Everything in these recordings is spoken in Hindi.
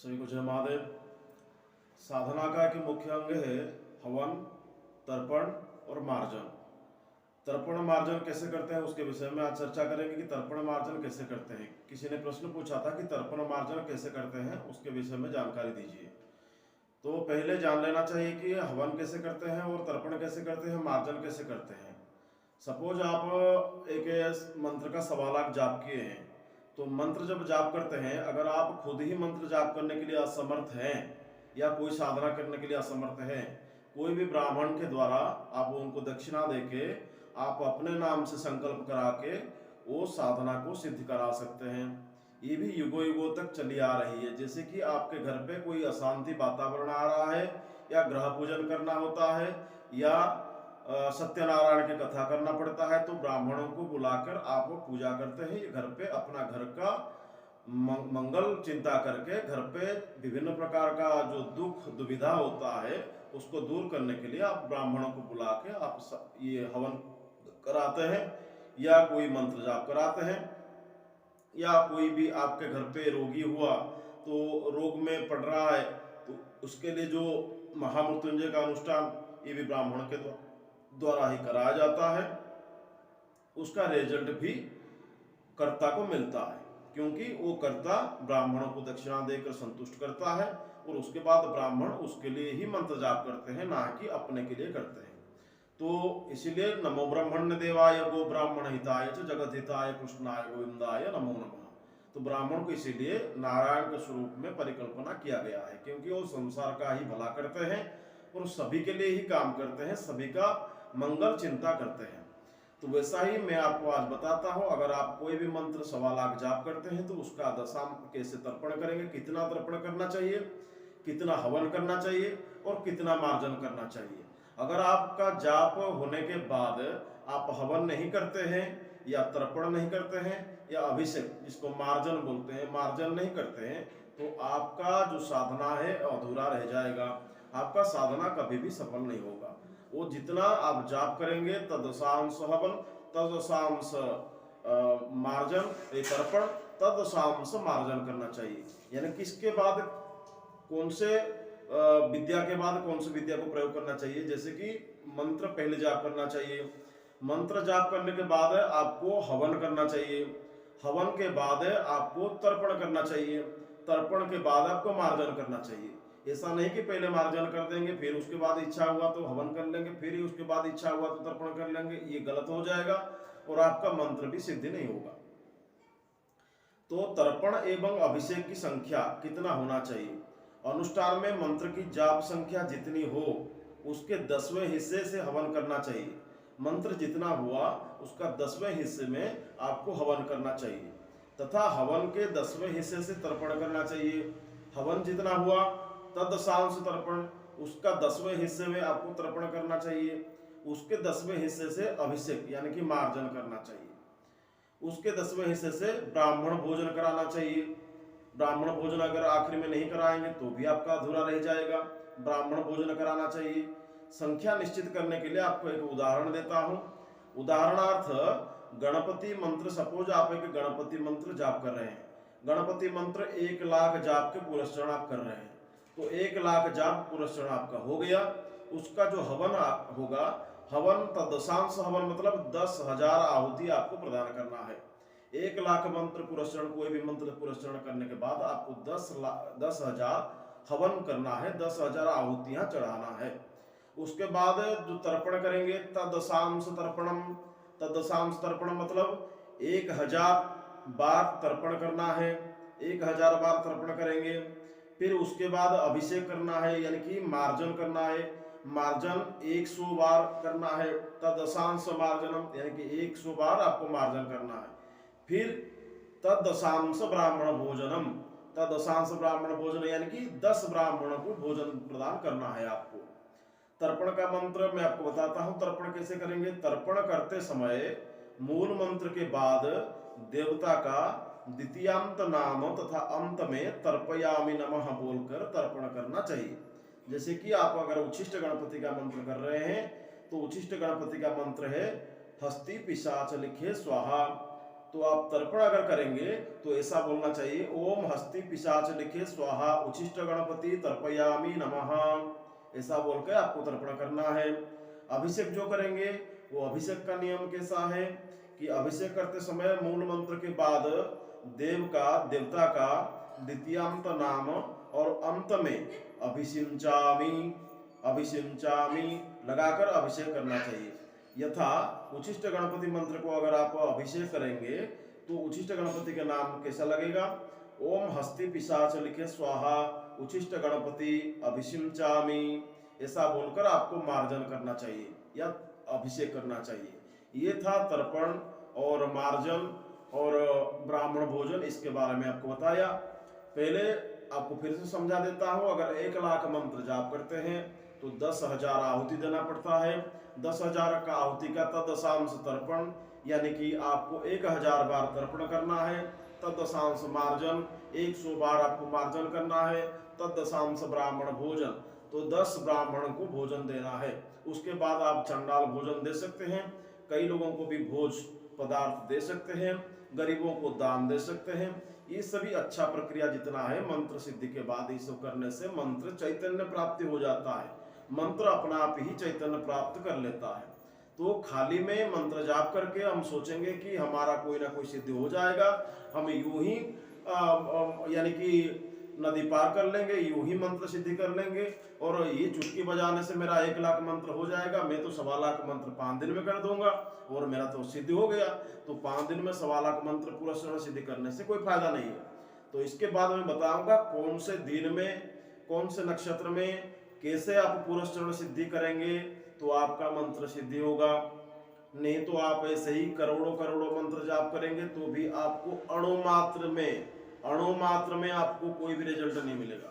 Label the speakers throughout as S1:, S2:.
S1: सभी को जय महादेव। साधना का एक मुख्य अंग है हवन, तर्पण और मार्जन। तर्पण मार्जन कैसे करते हैं उसके विषय में आज चर्चा करेंगे कि तर्पण मार्जन कैसे करते हैं। किसी ने प्रश्न पूछा था कि तर्पण मार्जन कैसे करते हैं, उसके विषय में जानकारी दीजिए। तो पहले जान लेना चाहिए कि हवन कैसे करते हैं और तर्पण कैसे करते हैं, मार्जन कैसे करते हैं। सपोज आप एक मंत्र का 1.25 लाख जाप किए हैं, तो मंत्र जब जाप करते हैं, अगर आप खुद ही मंत्र जाप करने के लिए असमर्थ हैं या कोई साधना करने के लिए असमर्थ हैं, कोई भी ब्राह्मण के द्वारा आप उनको दक्षिणा देके आप अपने नाम से संकल्प करा के वो साधना को सिद्ध करा सकते हैं। ये भी युगों युगों तक चली आ रही है। जैसे कि आपके घर पे कोई अशांति वातावरण आ रहा है या ग्रह पूजन करना होता है या सत्यनारायण की कथा करना पड़ता है, तो ब्राह्मणों को बुलाकर आप पूजा करते हैं। ये घर पे अपना घर का मंगल चिंता करके घर पे विभिन्न प्रकार का जो दुख दुविधा होता है उसको दूर करने के लिए आप ब्राह्मणों को बुला के आप ये हवन कराते हैं या कोई मंत्र जाप कराते हैं। या कोई भी आपके घर पे रोगी हुआ तो रोग में पड़ रहा है, तो उसके लिए जो महामृत्युंजय का अनुष्ठान ये भी ब्राह्मण के द्वारा ही कराया जाता है। उसका रिजल्ट भी कर्ता को मिलता है, क्योंकि वो कर्ता ब्राह्मणों को दक्षिणा देकर संतुष्ट करता है और उसके बाद ब्राह्मण उसके लिए ही मंत्र जाप करते हैं, ना कि अपने के लिए करते हैं। तो इसीलिए नमो ब्रह्मण्य देवाय गो ब्राह्मण हिताय च जगत हिताय कृष्णाय गोविंदाय नमो नमः। तो ब्राह्मण को इसीलिए नारायण के स्वरूप में परिकल्पना किया गया है, क्योंकि वो संसार का ही भला करते हैं और सभी के लिए ही काम करते हैं, सभी का मंगल चिंता करते हैं। तो वैसा ही मैं आपको आज बताता हूँ। अगर आप कोई भी मंत्र 1.25 लाख जाप करते हैं तो उसका दशाम कैसे तर्पण करेंगे, कितना तर्पण करना चाहिए, कितना हवन करना चाहिए और कितना मार्जन करना चाहिए। अगर आपका जाप होने के बाद आप हवन नहीं करते हैं या तर्पण नहीं करते हैं या अभिषेक जिसको मार्जन बोलते हैं, मार्जन नहीं करते हैं, तो आपका जो साधना है अधूरा रह जाएगा। आपका साधना कभी भी सफल नहीं होगा। वो जितना आप जाप करेंगे तदशांश हवन, तदशांश मार्जन, तर्पण, तदशांश मार्जन करना चाहिए। यानी किसके बाद कौन से विद्या के बाद कौन सी विद्या को प्रयोग करना चाहिए। जैसे कि मंत्र पहले जाप करना चाहिए, मंत्र जाप करने के बाद आपको हवन करना चाहिए, हवन के बाद आपको तर्पण करना चाहिए, तर्पण के बाद आपको मार्जन करना चाहिए। ऐसा नहीं कि पहले मार्जन कर देंगे फिर उसके बाद इच्छा हुआ तो हवन कर लेंगे, फिर ही उसके बाद इच्छा हुआ तो तर्पण कर लेंगे। ये गलत हो जाएगा और आपका मंत्र भी सिद्ध नहीं होगा। तो तर्पण एवं अभिषेक की संख्या कितना होना चाहिए। अनुष्ठान में मंत्र की जाप संख्या जितनी हो उसके 10वें हिस्से से हवन करना चाहिए। मंत्र जितना हुआ उसका 10वें हिस्से में आपको हवन करना चाहिए तथा हवन के 10वें हिस्से से तर्पण करना चाहिए। हवन जितना हुआ तदशांश तर्पण, उसका 10वें हिस्से में आपको तर्पण करना चाहिए। उसके 10वें हिस्से से अभिषेक यानी कि मार्जन करना चाहिए। उसके 10वें हिस्से से ब्राह्मण भोजन कराना चाहिए। ब्राह्मण भोजन अगर आखिर में नहीं कराएंगे तो भी आपका अधूरा रह जाएगा। ब्राह्मण भोजन कराना चाहिए। संख्या निश्चित करने के लिए आपको एक उदाहरण देता हूं। उदाहरणार्थ गणपति मंत्र, सपोज आप एक गणपति मंत्र जाप कर रहे हैं, गणपति मंत्र 1 लाख जाप के पुरस्चरण आप कर रहे हैं, तो 1 लाख जाप पुरस्चरण आपका हो गया। उसका जो हवन होगा, हवन तदशांश हवन मतलब 10,000 आहुति आपको प्रदान करना है। 1 लाख मंत्र पुरस्चरण, कोई भी मंत्र पुरस्चरण करने के बाद आपको 10,000 हवन करना है, 10,000 आहुतियां चढ़ाना है। उसके बाद जो तर्पण करेंगे तदशांश तर्पणम, तदशांश तर्पण मतलब 1000 बार तर्पण करना है, 1000 बार तर्पण करेंगे। फिर उसके बाद अभिषेक करना है यानी कि मार्जन करना है, मार्जन 100 बार करना है, तदशांश मार्जनम यानी कि 100 बार आपको मार्जन करना है। फिर तदशांश ब्राह्मण भोजनम, तदशांश ब्राह्मण भोजन यानी कि 10 ब्राह्मणों को भोजन प्रदान करना है आपको। तर्पण का मंत्र मैं आपको बताता हूं, तर्पण कैसे करेंगे। तर्पण करते समय मूल मंत्र के बाद देवता का द्वितीयांत नाम तथा अंत में तर्पयामि नमः बोलकर तर्पण करना चाहिए। जैसे कि आप अगर उच्छिष्ट गणपति का मंत्र कर रहे हैं तो उच्छिष्ट गणपति का मंत्र है हस्ति पिशाच लिखे स्वाहा, तो आप तर्पण अगर करेंगे तो ऐसा बोलना चाहिए, ओम हस्ति पिशाच लिखे स्वाहा उच्छिष्ट गणपति तर्पयामि नमः। ऐसा बोल के आपको तर्पण करना है। अभिषेक जो करेंगे वो अभिषेक का नियम कैसा है कि अभिषेक करते समय मूल मंत्र के बाद देवता का द्वितीयांत नाम और अंत में अभिषिंचामि लगाकर अभिषेक करना चाहिए। यथा उच्छिष्ट गणपति मंत्र को अगर आप अभिषेक करेंगे तो उच्छिष्ट गणपति के नाम कैसा लगेगा, ओम हस्ति पिशाच लिखे स्वाहा उच्छिष्ट गणपति अभिषिंचामि, ऐसा बोलकर आपको मार्जन करना चाहिए या अभिषेक करना चाहिए। ये था तर्पण और मार्जन और ब्राह्मण भोजन, इसके बारे में आपको बताया। पहले आपको फिर से समझा देता हूं, अगर 1 लाख मंत्र जाप करते हैं तो 10,000 आहुति देना पड़ता है। 10,000 का आहुति का तदशांश तर्पण, यानी कि आपको 1000 बार तर्पण करना है। तदशांश मार्जन, 100 बार आपको मार्जन करना है। तदशांश ब्राह्मण भोजन, तो 10 ब्राह्मण को भोजन देना है। उसके बाद आप चंडाल भोजन दे सकते हैं, कई लोगों को भी भोज पदार्थ दे सकते हैं, गरीबों को दान दे सकते हैं। ये सभी अच्छा प्रक्रिया जितना है मंत्र सिद्धि के बाद ये सब करने से मंत्र चैतन्य प्राप्ति हो जाता है। मंत्र अपना आप ही चैतन्य प्राप्त कर लेता है। तो खाली में मंत्र जाप करके हम सोचेंगे कि हमारा कोई ना कोई सिद्धि हो जाएगा, हम यूं ही यानी कि नदी पार कर लेंगे, यूं ही मंत्र सिद्धि कर लेंगे और ये चुटकी बजाने से मेरा 1 लाख मंत्र हो जाएगा, मैं तो 1.25 लाख मंत्र 5 दिन में कर दूंगा और मेरा तो सिद्धि हो गया। तो 5 दिन में 1.25 लाख मंत्र पूरा श्रवण सिद्धि करने से कोई फायदा नहीं है। तो इसके बाद मैं बताऊंगा कौन से दिन में, कौन से नक्षत्र में कैसे आप पूरा श्रवण सिद्धि करेंगे तो आपका मंत्र सिद्धि होगा। नहीं तो आप ऐसे ही करोड़ों करोड़ों मंत्र जाप करेंगे तो भी आपको अणुमात्र में आपको कोई भी रिजल्ट नहीं मिलेगा।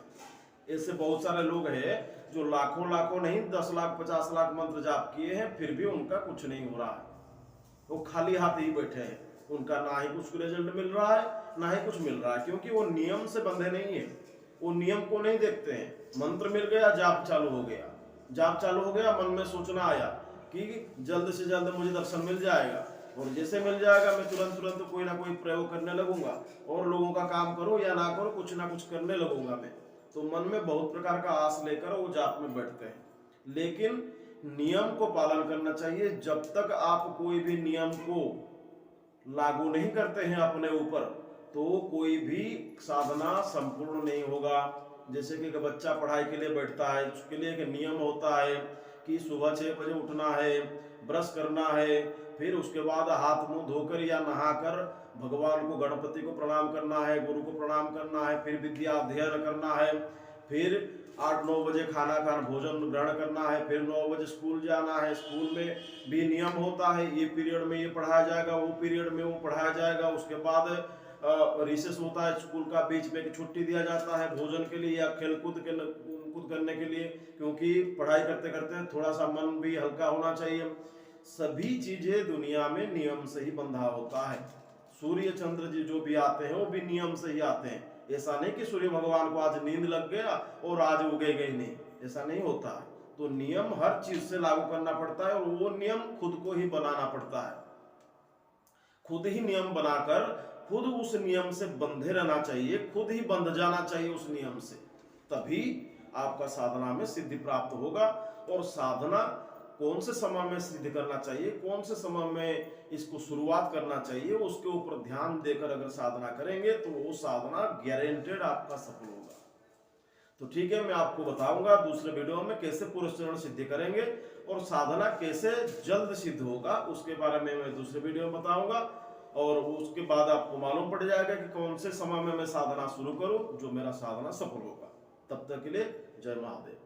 S1: ऐसे बहुत सारे लोग हैं जो लाखों नहीं 10 लाख 50 लाख मंत्र जाप किए हैं, फिर भी उनका कुछ नहीं हो रहा है, वो खाली हाथ ही बैठे हैं, उनका ना ही कुछ रिजल्ट मिल रहा है ना ही कुछ मिल रहा है, क्योंकि वो नियम से बंधे नहीं है, वो नियम को नहीं देखते हैं। मंत्र मिल गया, जाप चालू हो गया, मन में सोचना आया कि जल्द से जल्द मुझे दर्शन मिल जाएगा, और जैसे मिल जाएगा मैं तुरंत कोई ना कोई प्रयोग करने लगूंगा और लोगों का काम करो या ना करो कुछ ना कुछ करने लगूंगा मैं। तो मन में बहुत प्रकार का आस लेकर वो जाप में बैठते हैं। लेकिन नियम को पालन करना चाहिए। जब तक आप कोई भी नियम को लागू नहीं करते हैं अपने ऊपर तो कोई भी साधना संपूर्ण नहीं होगा। जैसे कि बच्चा पढ़ाई के लिए बैठता है, उसके लिए एक नियम होता है कि सुबह 6 बजे उठना है, ब्रश करना है, फिर उसके बाद हाथ मुंह धोकर या नहाकर भगवान को, गणपति को प्रणाम करना है, गुरु को प्रणाम करना है, फिर विद्या अध्ययन करना है, फिर 8-9 बजे खाना भोजन ग्रहण करना है, फिर 9 बजे स्कूल जाना है। स्कूल में भी नियम होता है, ये पीरियड में ये पढ़ाया जाएगा, वो पीरियड में वो पढ़ाया जाएगा। उसके बाद रिसेस होता है स्कूल का, बीच में छुट्टी दिया जाता है भोजन के लिए या खेलकूद करने के लिए, क्योंकि पढ़ाई करते करते थोड़ा सा मन भी हल्का होना चाहिए। सभी चीजें दुनिया में नियम से ही बंधा होता है। सूर्य चंद्र जी जो भी आते हैं वो भी नियम से ही आते हैं। ऐसा नहीं कि सूर्य भगवान को आज नींद लग गया और आज उगेगा ही नहीं, ऐसा नहीं होता है। तो नियम हर चीज से लागू करना पड़ता है और वो नियम खुद को ही बनाना पड़ता है। खुद ही नियम बनाकर खुद उस नियम से बंधे रहना चाहिए, खुद ही बंध जाना चाहिए उस नियम से, तभी आपका साधना में सिद्धि प्राप्त होगा। और साधना कौन से समय में सिद्ध करना चाहिए, कौन से समय में इसको शुरुआत करना चाहिए, उसके ऊपर ध्यान देकर अगर साधना करेंगे तो वो साधना गारंटेड आपका सफल होगा। तो ठीक है, मैं आपको बताऊंगा दूसरे वीडियो में कैसे पुरस्चरण सिद्धि करेंगे और साधना कैसे जल्द सिद्ध होगा, उसके बारे में मैं दूसरे वीडियो में बताऊंगा। और उसके बाद आपको मालूम पड़ जाएगा कि कौन से समय में मैं साधना शुरू करूं जो मेरा साधना सफल होगा। तब तक के लिए जय महादेव।